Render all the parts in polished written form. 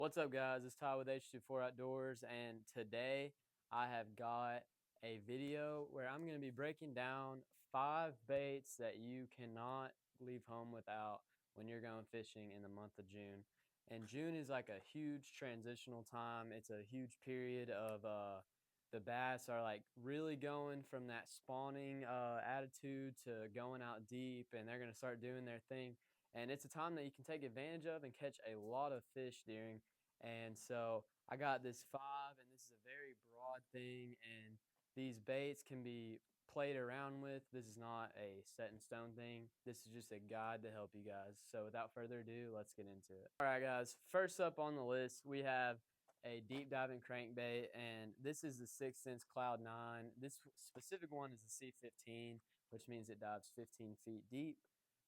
What's up, guys? It's Ty with H24 Outdoors, and today I have got a video where I'm going to be breaking down 5 baits that you cannot leave home without when you're going fishing in the month of June. And June is like a huge transitional time. It's a huge period of the bass are like really going from that spawning attitude to going out deep, and they're going to start doing their thing. And it's a time that you can take advantage of and catch a lot of fish during. And so I got this 5, and this is a very broad thing, and these baits can be played around with. This is not a set in stone thing. This is just a guide to help you guys. So without further ado, let's get into it. All right, guys, first up on the list, we have a deep diving crankbait, and this is the 6th Sense Cloud 9. This specific one is the C15, which means it dives 15 feet deep.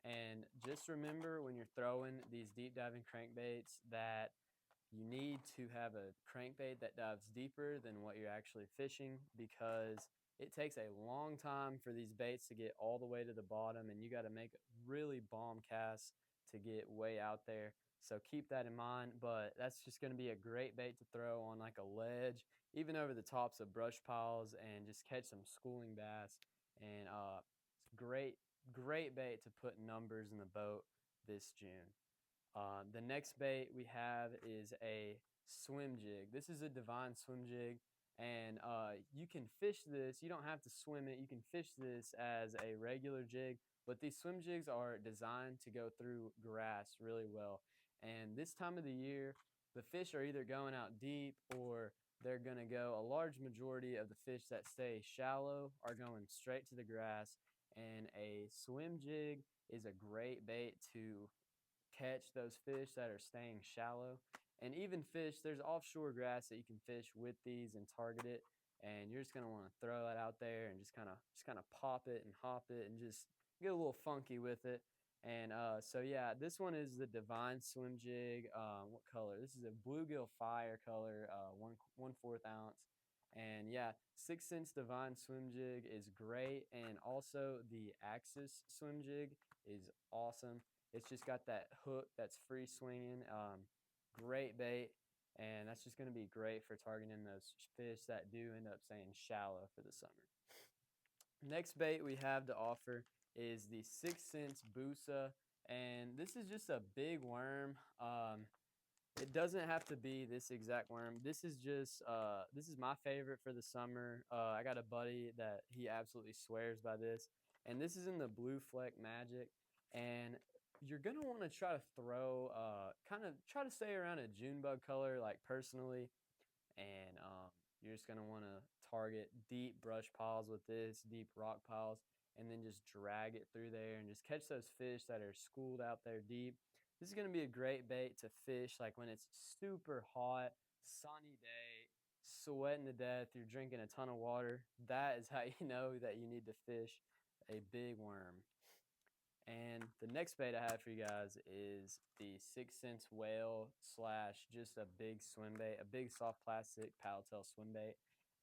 And just remember when you're throwing these deep diving crankbaits that you need to have a crankbait that dives deeper than what you're actually fishing, because it takes a long time for these baits to get all the way to the bottom, and you got to make really bomb casts to get way out there. So keep that in mind, but that's just going to be a great bait to throw on like a ledge, even over the tops of brush piles, and just catch some schooling bass. And it's great bait to put numbers in the boat this June. The next bait we have is a swim jig. This is a Divine swim jig, and you can fish this. You don't have to swim it. You can fish this as a regular jig, but these swim jigs are designed to go through grass really well. And this time of the year, the fish are either going out deep, or they're going to go, a large majority of the fish that stay shallow are going straight to the grass. And a swim jig is a great bait to catch those fish that are staying shallow. And even fish, there's offshore grass that you can fish with these and target it. And you're just gonna want to throw that out there and just kind of pop it and hop it and just get a little funky with it. And so yeah, this one is the Divine swim jig. What color? This is a bluegill fire color, 1/4 ounce. And yeah, 6th Sense Divine swim jig is great, and also the Axis swim jig is awesome. It's just got that hook that's free swinging. Great bait, and that's just going to be great for targeting those fish that do end up staying shallow for the summer. Next bait we have to offer is the 6th Sense Busa, and this is just a big worm. It doesn't have to be this exact worm. This is just this is my favorite for the summer. I got a buddy that he absolutely swears by this, and this is in the Blue Fleck Magic. And you're gonna want to try to throw kind of try to stay around a June bug color, like personally. And you're just gonna want to target deep brush piles with this, deep rock piles, and then just drag it through there and just catch those fish that are schooled out there deep. This is gonna be a great bait to fish like when it's super hot, sunny day, sweating to death, you're drinking a ton of water. That is how you know that you need to fish a big worm. And the next bait I have for you guys is the 6th Sense Whale slash just a big swim bait, a big soft plastic paddle tail swim bait.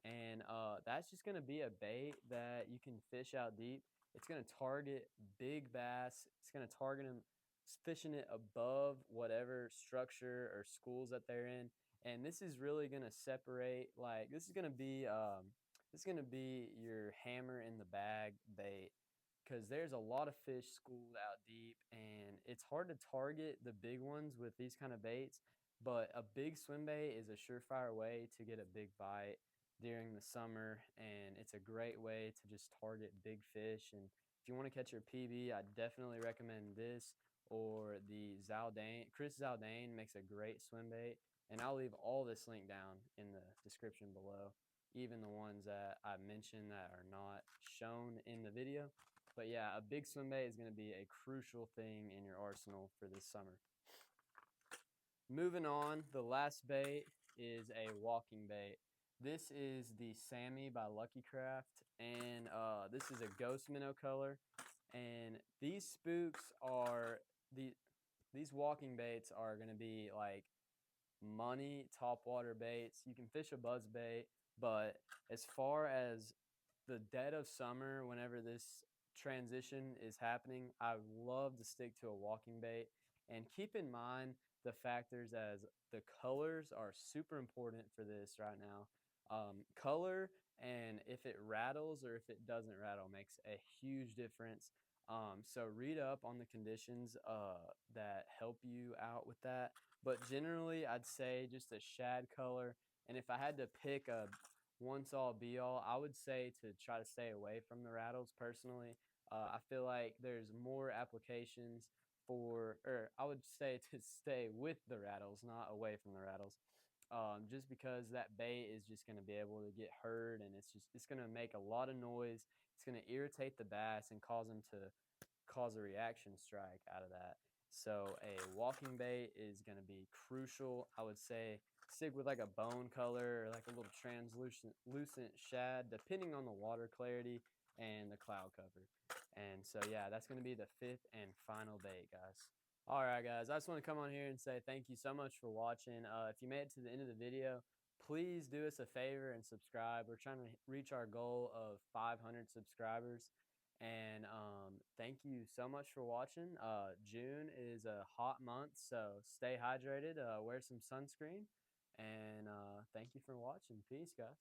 And that's just going to be a bait that you can fish out deep. It's going to target big bass. It's going to target them fishing it above whatever structure or schools that they're in. And this is really going to separate, like, this is going to be your hammer in the bag bait, because there's a lot of fish schooled out deep, and it's hard to target the big ones with these kind of baits. But a big swim bait is a surefire way to get a big bite during the summer, and it's a great way to just target big fish. And if you want to catch your PB, I definitely recommend this, or the Zaldane. Chris Zaldane makes a great swim bait, and I'll leave all this link down in the description below, even the ones that I mentioned that are not shown in the video. But yeah, a big swim bait is going to be a crucial thing in your arsenal for this summer. Moving on, the last bait is a walking bait. This is the Sammy by Lucky Craft, and this is a ghost minnow color. And these spooks are these walking baits are going to be like money top water baits. You can fish a buzz bait, but as far as the dead of summer, whenever this transition is happening, I love to stick to a walking bait. And keep in mind the factors as the colors are super important for this right now. Color and if it rattles or if it doesn't rattle makes a huge difference. So read up on the conditions that help you out with that. But generally, I'd say just a shad color. And if I had to pick a once all be all, I would say to try to stay away from the rattles personally. I feel like there's more applications or I would say to stay with the rattles, not away from the rattles. Just because that bait is just going to be able to get heard and it's going to make a lot of noise. It's going to irritate the bass and cause them to cause a reaction strike out of that. So a walking bait is going to be crucial. I would say stick with like a bone color or like a little translucent shad, depending on the water clarity and the cloud cover. And so yeah, that's going to be the fifth and final bait, guys. All right, guys, I just want to come on here and say thank you so much for watching. If you made it to the end of the video, please do us a favor and subscribe. We're trying to reach our goal of 500 subscribers. And thank you so much for watching. June is a hot month, so stay hydrated, wear some sunscreen, and thank you for watching. Peace, guys.